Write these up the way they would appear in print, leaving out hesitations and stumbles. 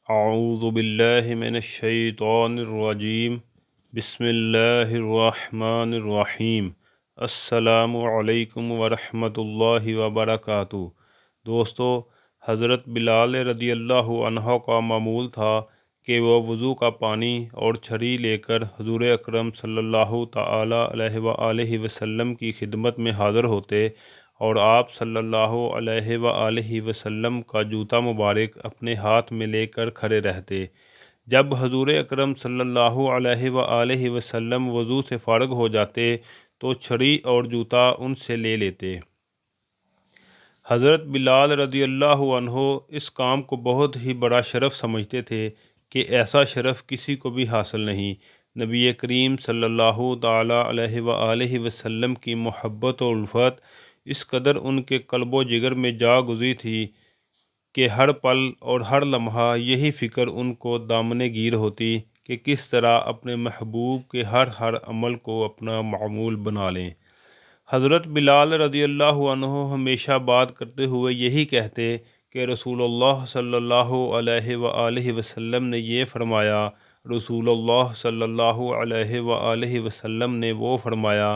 اعوذ باللہ من الشیطان الرجیم بسم اللہ الرحمن الرحیم السلام علیکم ورحمۃ اللہ وبرکاتہ۔ دوستو، حضرت بلال رضی اللہ عنہ کا معمول تھا کہ وہ وضو کا پانی اور چھری لے کر حضور اکرم صلی اللہ تعالی علیہ وآلہ وسلم کی خدمت میں حاضر ہوتے اور آپ صلی اللہ علیہ وآلہ وسلم کا جوتا مبارک اپنے ہاتھ میں لے کر کھڑے رہتے۔ جب حضور اکرم صلی اللہ علیہ وآلہ وسلم وضو سے فارغ ہو جاتے تو چھڑی اور جوتا ان سے لے لیتے۔ حضرت بلال رضی اللہ عنہ اس کام کو بہت ہی بڑا شرف سمجھتے تھے کہ ایسا شرف کسی کو بھی حاصل نہیں۔ نبی کریم صلی اللہ تعالی علیہ وآلہ وسلم کی محبت و الفت اس قدر ان کے قلب و جگر میں جا گزری تھی کہ ہر پل اور ہر لمحہ یہی فکر ان کو دامن گیر ہوتی کہ کس طرح اپنے محبوب کے ہر عمل کو اپنا معمول بنا لیں۔ حضرت بلال رضی اللہ عنہ ہمیشہ بات کرتے ہوئے یہی کہتے کہ رسول اللہ صلی اللہ علیہ وآلہ وسلم نے یہ فرمایا، رسول اللہ صلی اللہ علیہ وآلہ وسلم نے وہ فرمایا۔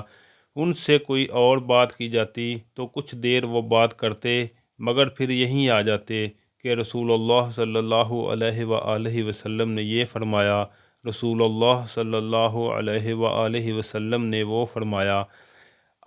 ان سے کوئی اور بات کی جاتی تو کچھ دیر وہ بات کرتے مگر پھر یہیں آ جاتے کہ رسول اللہ صلی اللہ علیہ وآلہ وسلم نے یہ فرمایا، رسول اللہ صلی اللہ علیہ وآلہ وسلم نے وہ فرمایا۔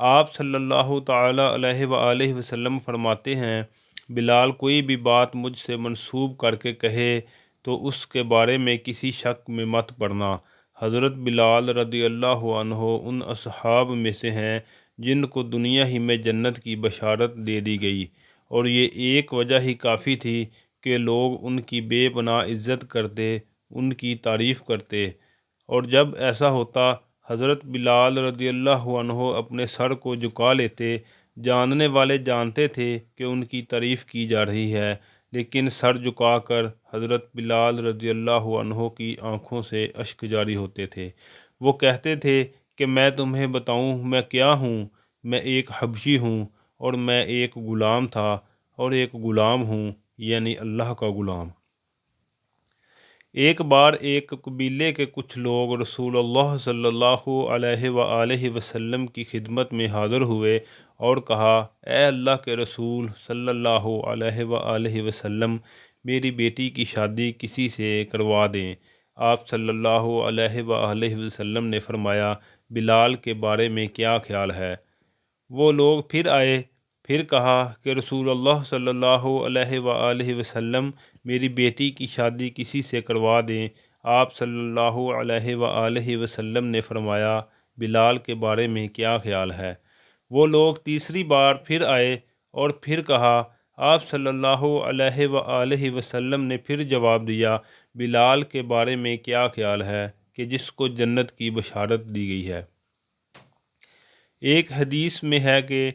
آپ صلی اللہ تعالی علیہ وآلہ وسلم فرماتے ہیں، بلال کوئی بھی بات مجھ سے منسوب کر کے کہے تو اس کے بارے میں کسی شک میں مت پڑنا۔ حضرت بلال رضی اللہ عنہ ان اصحاب میں سے ہیں جن کو دنیا ہی میں جنت کی بشارت دے دی گئی، اور یہ ایک وجہ ہی کافی تھی کہ لوگ ان کی بے پناہ عزت کرتے، ان کی تعریف کرتے، اور جب ایسا ہوتا حضرت بلال رضی اللہ عنہ اپنے سر کو جھکا لیتے۔ جاننے والے جانتے تھے کہ ان کی تعریف کی جا رہی ہے، لیکن سر جھکا کر حضرت بلال رضی اللہ عنہ کی آنکھوں سے اشک جاری ہوتے تھے۔ وہ کہتے تھے کہ میں تمہیں بتاؤں میں کیا ہوں، میں ایک حبشی ہوں اور میں ایک غلام تھا اور ایک غلام ہوں، یعنی اللہ کا غلام۔ ایک بار ایک قبیلے کے کچھ لوگ رسول اللہ صلی اللہ علیہ وآلہ وسلم کی خدمت میں حاضر ہوئے اور کہا، اے اللہ کے رسول صلی اللہ علیہ وآلہ وسلم، میری بیٹی کی شادی کسی سے کروا دیں۔ آپ صلی اللہ علیہ وآلہ وسلم نے فرمایا، بلال کے بارے میں کیا خیال ہے؟ وہ لوگ پھر آئے، پھر کہا کہ رسول اللہ صلی اللہ علیہ وآلہ وسلم، میری بیٹی کی شادی کسی سے کروا دیں۔ آپ صلی اللہ علیہ وآلہ وسلم نے فرمایا، بلال کے بارے میں کیا خیال ہے؟ وہ لوگ تیسری بار پھر آئے اور پھر کہا۔ آپ صلی اللہ علیہ وآلہ وسلم نے پھر جواب دیا، بلال کے بارے میں کیا خیال ہے کہ جس کو جنت کی بشارت دی گئی ہے۔ ایک حدیث میں ہے کہ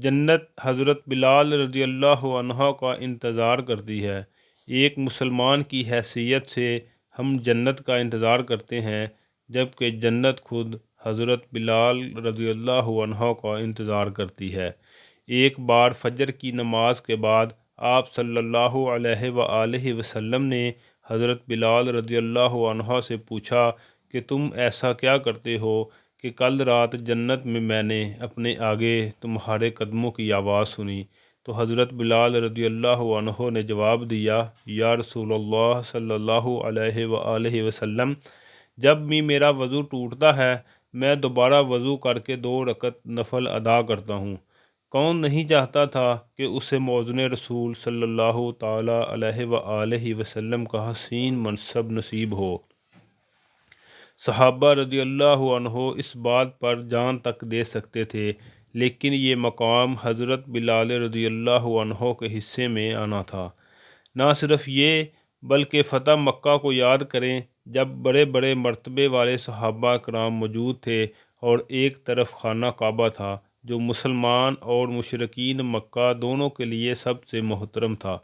جنت حضرت بلال رضی اللہ عنہ کا انتظار کرتی ہے۔ ایک مسلمان کی حیثیت سے ہم جنت کا انتظار کرتے ہیں، جبکہ جنت خود حضرت بلال رضی اللہ عنہ کا انتظار کرتی ہے۔ ایک بار فجر کی نماز کے بعد آپ صلی اللہ علیہ وآلہ وسلم نے حضرت بلال رضی اللہ عنہ سے پوچھا کہ تم ایسا کیا کرتے ہو کہ کل رات جنت میں میں نے اپنے آگے تمہارے قدموں کی آواز سنی؟ تو حضرت بلال رضی اللہ عنہ نے جواب دیا، یا رسول اللہ صلی اللہ علیہ وآلہ وسلم، جب بھی میرا وضو ٹوٹتا ہے میں دوبارہ وضو کر کے 2 رکعت نفل ادا کرتا ہوں۔ کون نہیں چاہتا تھا کہ اسے موزن رسول صلی اللہ تعالی علیہ وآلہ وسلم کا حسین منصب نصیب ہو۔ صحابہ رضی اللہ عنہ اس بات پر جان تک دے سکتے تھے، لیکن یہ مقام حضرت بلال رضی اللہ عنہ کے حصے میں آنا تھا۔ نہ صرف یہ بلکہ فتح مکہ کو یاد کریں، جب بڑے بڑے مرتبے والے صحابہ کرام موجود تھے اور ایک طرف خانہ کعبہ تھا جو مسلمان اور مشرکین مکہ دونوں کے لیے سب سے محترم تھا،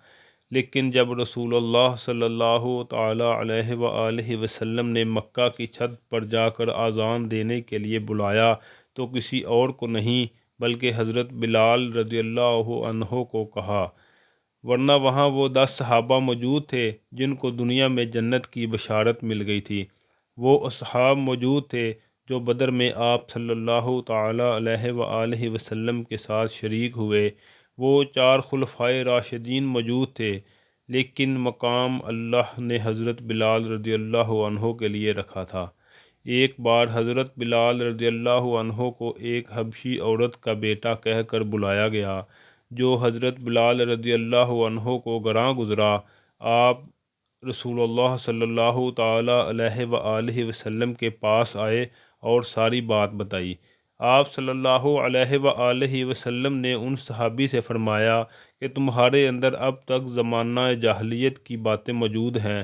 لیکن جب رسول اللہ صلی اللہ تعالی علیہ وآلہ وسلم نے مکہ کی چھت پر جا کر اذان دینے کے لیے بلایا تو کسی اور کو نہیں بلکہ حضرت بلال رضی اللہ عنہ کو کہا۔ ورنہ وہاں وہ 10 صحابہ موجود تھے جن کو دنیا میں جنت کی بشارت مل گئی تھی۔ وہ اصحاب موجود تھے جو بدر میں آپ صلی اللہ تعالی علیہ وآلہ وسلم کے ساتھ شریک ہوئے۔ وہ 4 خلفائے راشدین موجود تھے، لیکن مقام اللہ نے حضرت بلال رضی اللہ عنہ کے لیے رکھا تھا۔ ایک بار حضرت بلال رضی اللہ عنہ کو ایک حبشی عورت کا بیٹا کہہ کر بلایا گیا، جو حضرت بلال رضی اللہ عنہ کو گراں گزرا۔ آپ رسول اللہ صلی اللہ تعالی علیہ وآلہ وسلم کے پاس آئے اور ساری بات بتائی۔ آپ صلی اللہ علیہ وآلہ وسلم نے ان صحابی سے فرمایا کہ تمہارے اندر اب تک زمانہ جاہلیت کی باتیں موجود ہیں۔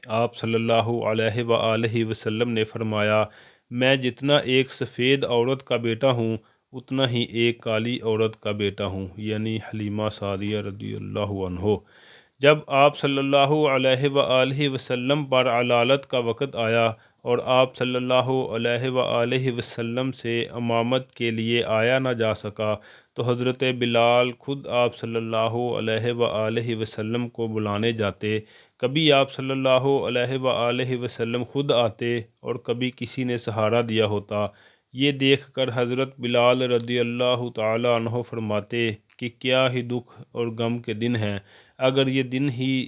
آپ صلی اللہ علیہ وآلہ وسلم نے فرمایا، میں جتنا ایک سفید عورت کا بیٹا ہوں اتنا ہی ایک کالی عورت کا بیٹا ہوں، یعنی حلیمہ سعدیہ رضی اللہ عنہ۔ جب آپ صلی اللہ علیہ وآلہ وسلم پر علالت کا وقت آیا اور آپ صلی اللہ علیہ وآلہ وسلم سے امامت کے لیے آیا نہ جا سکا تو حضرت بلال خود آپ صلی اللہ علیہ وآلہ وسلم کو بلانے جاتے۔ کبھی آپ صلی اللہ علیہ وآلہ وسلم خود آتے اور کبھی کسی نے سہارا دیا ہوتا۔ یہ دیکھ کر حضرت بلال رضی اللہ تعالی عنہ فرماتے کہ کیا ہی دکھ اور غم کے دن ہیں، اگر یہ دن ہی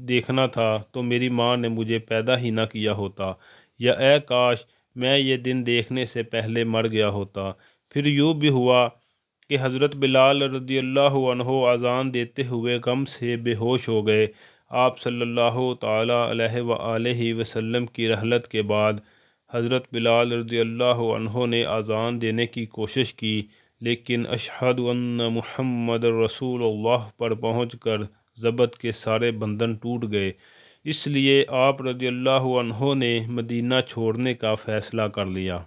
دیکھنا تھا تو میری ماں نے مجھے پیدا ہی نہ کیا ہوتا، یا اے کاش میں یہ دن دیکھنے سے پہلے مر گیا ہوتا۔ پھر یوں بھی ہوا کہ حضرت بلال رضی اللہ عنہ اذان دیتے ہوئے غم سے بے ہوش ہو گئے۔ آپ صلی اللہ تعالی علیہ وآلہ وسلم کی رحلت کے بعد حضرت بلال رضی اللہ عنہ نے اذان دینے کی کوشش کی، لیکن اشہد ان محمد رسول اللہ پر پہنچ کر ضبط کے سارے بندھن ٹوٹ گئے۔ اس لیے آپ رضی اللہ عنہ نے مدینہ چھوڑنے کا فیصلہ کر لیا۔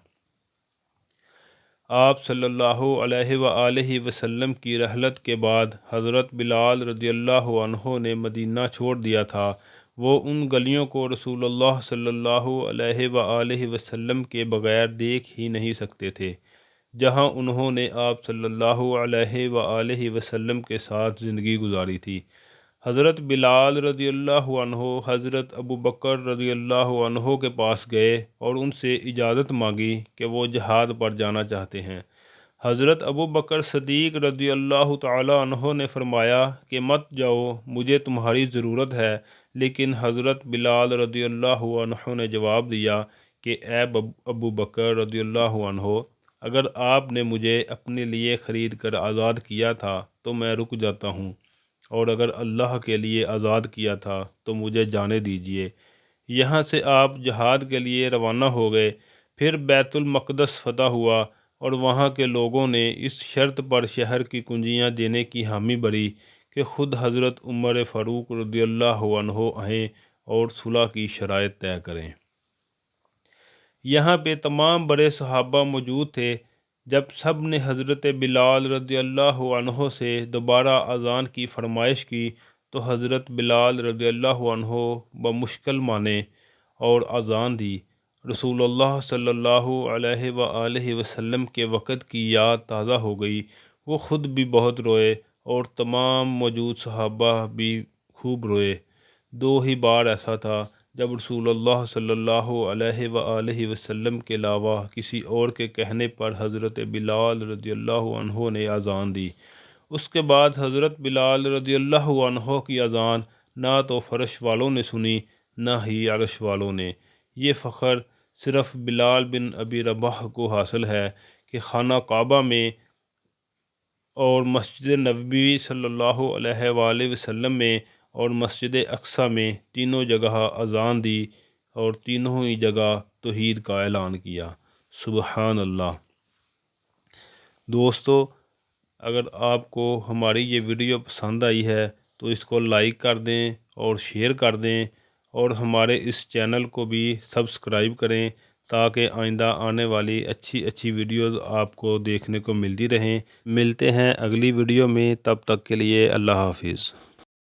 آپ صلی اللہ علیہ وآلہ وسلم کی رحلت کے بعد حضرت بلال رضی اللہ عنہ نے مدینہ چھوڑ دیا تھا۔ وہ ان گلیوں کو رسول اللہ صلی اللہ علیہ وآلہ وسلم کے بغیر دیکھ ہی نہیں سکتے تھے، جہاں انہوں نے آپ صلی اللہ علیہ وآلہ وسلم کے ساتھ زندگی گزاری تھی۔ حضرت بلال رضی اللہ عنہ حضرت ابو بکر رضی اللہ عنہ کے پاس گئے اور ان سے اجازت مانگی کہ وہ جہاد پر جانا چاہتے ہیں۔ حضرت ابو بکر صدیق رضی اللہ تعالی عنہ نے فرمایا کہ مت جاؤ، مجھے تمہاری ضرورت ہے۔ لیکن حضرت بلال رضی اللہ عنہ نے جواب دیا کہ اے ابو بکر رضی اللہ عنہ، اگر آپ نے مجھے اپنے لیے خرید کر آزاد کیا تھا تو میں رک جاتا ہوں، اور اگر اللہ کے لیے آزاد کیا تھا تو مجھے جانے دیجیے۔ یہاں سے آپ جہاد کے لیے روانہ ہو گئے۔ پھر بیت المقدس فتح ہوا اور وہاں کے لوگوں نے اس شرط پر شہر کی کنجیاں دینے کی حامی بھری کہ خود حضرت عمر فاروق رضی اللہ عنہ آئیں اور صلح کی شرائط طے کریں۔ یہاں پہ تمام بڑے صحابہ موجود تھے۔ جب سب نے حضرت بلال رضی اللہ عنہ سے دوبارہ اذان کی فرمائش کی تو حضرت بلال رضی اللہ عنہ بمشکل مانے اور اذان دی۔ رسول اللہ صلی اللہ علیہ وآلہ وسلم کے وقت کی یاد تازہ ہو گئی۔ وہ خود بھی بہت روئے اور تمام موجود صحابہ بھی خوب روئے۔ 2 ہی بار ایسا تھا جب رسول اللہ صلی اللہ علیہ وآلہ وسلم کے علاوہ کسی اور کے کہنے پر حضرت بلال رضی اللہ عنہ نے اذان دی۔ اس کے بعد حضرت بلال رضی اللہ عنہ کی اذان نہ تو فرش والوں نے سنی نہ ہی عرش والوں نے۔ یہ فخر صرف بلال بن ابی رباح کو حاصل ہے کہ خانہ کعبہ میں اور مسجد نبوی صلی اللہ علیہ وآلہ وسلم میں اور مسجد اقصیٰ میں تینوں جگہ اذان دی اور تینوں ہی جگہ توحید کا اعلان کیا۔ سبحان اللہ۔ دوستو، اگر آپ کو ہماری یہ ویڈیو پسند آئی ہے تو اس کو لائک کر دیں اور شیئر کر دیں، اور ہمارے اس چینل کو بھی سبسکرائب کریں تاکہ آئندہ آنے والی اچھی ویڈیوز آپ کو دیکھنے کو ملتی رہیں۔ ملتے ہیں اگلی ویڈیو میں، تب تک کے لیے اللہ حافظ۔